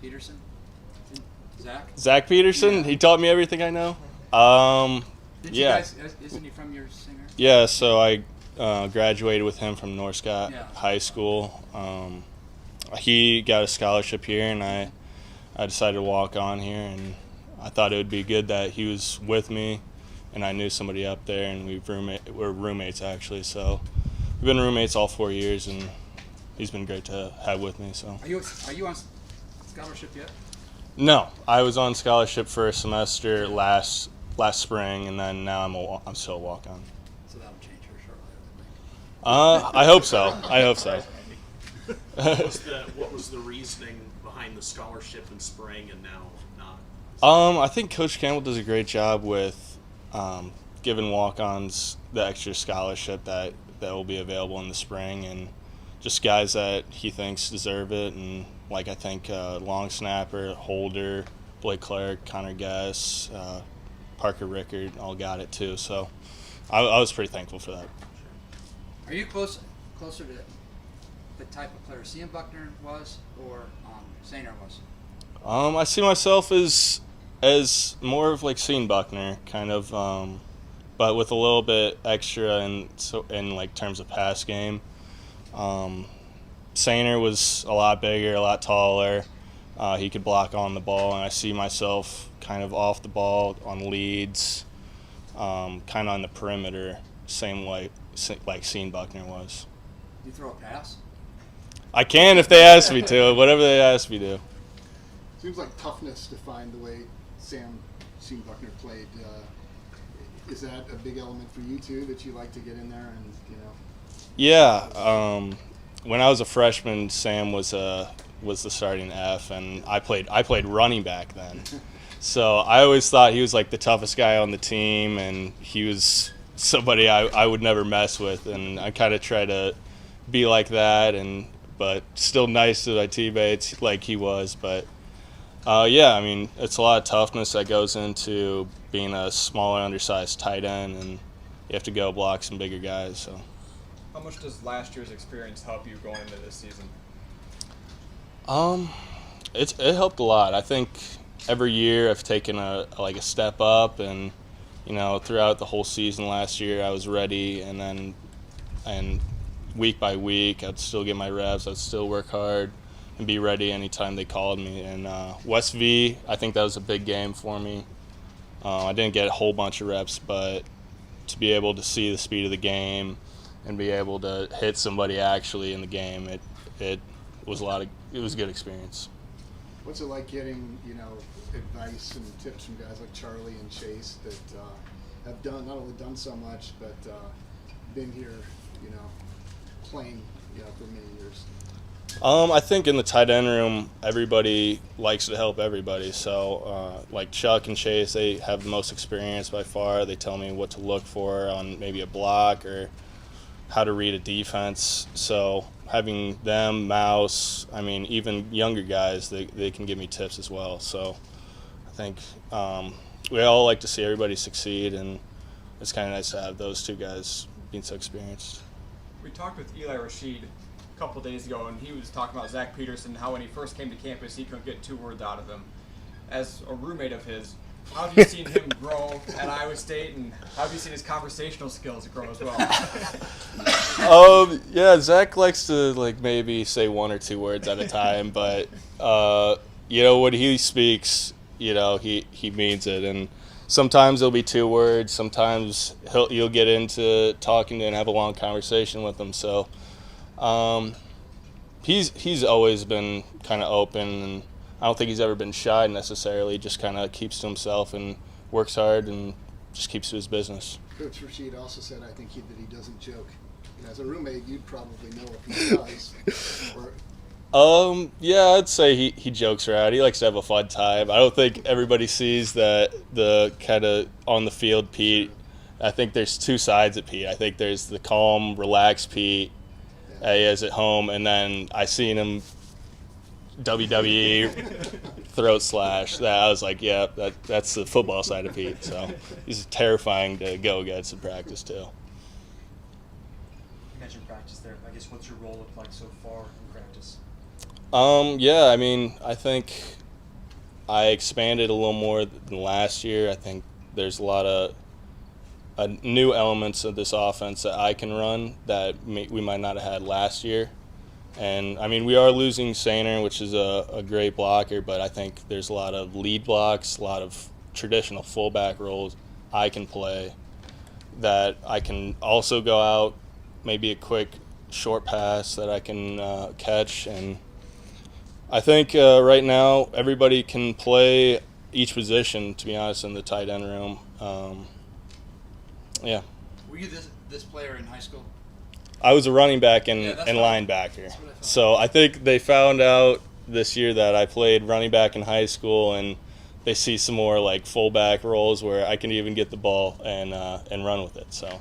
Peterson? Zach? Zach Peterson. Yeah. He taught me everything I know. Did yeah. you guys, isn't he from your singer? Yeah, so I graduated with him from North Scott Yeah. High School. He got a scholarship here, and I decided to walk on here, and I thought it would be good that he was with me, and I knew somebody up there, and we're roommates actually. So we've been roommates all 4 years, and he's been great to have with me. So. Are you on scholarship yet? No, I was on scholarship for a semester last spring, and then now I'm still a walk on. So that'll change her shortly. I hope so. I hope so. What was the reasoning behind the scholarship in spring and now not? I think Coach Campbell does a great job with giving walk-ons the extra scholarship that will be available in the spring, and just guys that he thinks deserve it. And like I think long snapper, Holder, Blake Clark, Connor Guess, Parker Rickard all got it too. So I was pretty thankful for that. Are you closer to the type of player Cian Buckner was or Sainer was? I see myself as more of like Cian Buckner, kind of, but with a little bit extra in like terms of pass game. Sainer was a lot bigger, a lot taller. He could block on the ball, and I see myself kind of off the ball on leads, kind of on the perimeter, same like Cian Buckner was. Do you throw a pass? I can if they ask me to, whatever they ask me to. Seems like Toughness defined the way Cian Buckner played. Is that a big element for you too, that you like to get in there and Yeah. When I was a freshman, Sam was the starting F, and I played running back then. So I always thought he was like the toughest guy on the team, and he was somebody I would never mess with, and I kind of try to be like that, but still nice to my teammates like he was. But yeah, I mean, it's a lot of toughness that goes into being a smaller, undersized tight end, and you have to go block some bigger guys. So. How much does last year's experience help you going into this season? It helped a lot. I think every year I've taken a step up, and throughout the whole season last year I was ready, and week by week I'd still get my reps. I'd still work hard and be ready anytime they called me. And West V, I think that was a big game for me. I didn't get a whole bunch of reps, but to be able to see the speed of the game and be able to hit somebody actually in the game, it was a good experience. What's it like getting advice and tips from guys like Charlie and Chase that have not only done so much but been here playing for many years? I think in the tight end room, everybody likes to help everybody. So, like Chuck and Chase, they have the most experience by far. They tell me what to look for on maybe a block or how to read a defense. So having them, Mouse, I mean, even younger guys, they can give me tips as well. So I think we all like to see everybody succeed, and it's kind of nice to have those two guys being so experienced. We talked with Eli Rashid a couple days ago, and he was talking about Zach Peterson, how when he first came to campus, he couldn't get 2 words out of him. As a roommate of his, how have you seen him grow at Iowa State, and how have you seen his conversational skills grow as well? Yeah, Zach likes to maybe say 1 or 2 words at a time, but when he speaks, he means it, and sometimes it'll be 2 words. Sometimes you'll get into talking and have a long conversation with him. So he's always been kind of open, and I don't think he's ever been shy necessarily. Just kind of keeps to himself and works hard and just keeps to his business. Coach Rashid also said, I think that he doesn't joke. As a roommate, you'd probably know if he does. Yeah, I'd say he jokes around. He likes to have a fun time. I don't think everybody sees the kind of on the field Pete. I think there's 2 sides of Pete. I think there's the calm, relaxed Pete he is at home, and then I seen him WWE throat slash. That I was like, yeah, that's the football side of Pete. So he's terrifying to go against in practice too. You mentioned practice there. I guess what's your role look like so far in practice? Yeah, I mean, I think I expanded a little more than last year. I think there's a lot of new elements of this offense that I can run that we might not have had last year. And, I mean, we are losing Sainer, which is a great blocker, but I think there's a lot of lead blocks, a lot of traditional fullback roles I can play that I can also go out, maybe a quick short pass that I can catch. And I think right now everybody can play each position, to be honest, in the tight end room. Yeah. Were you this player in high school? I was a running back and, Yeah, that's and what I- linebacker. that's what I thought. So I think they found out this year that I played running back in high school, and they see some more like fullback roles where I can even get the ball and run with it. So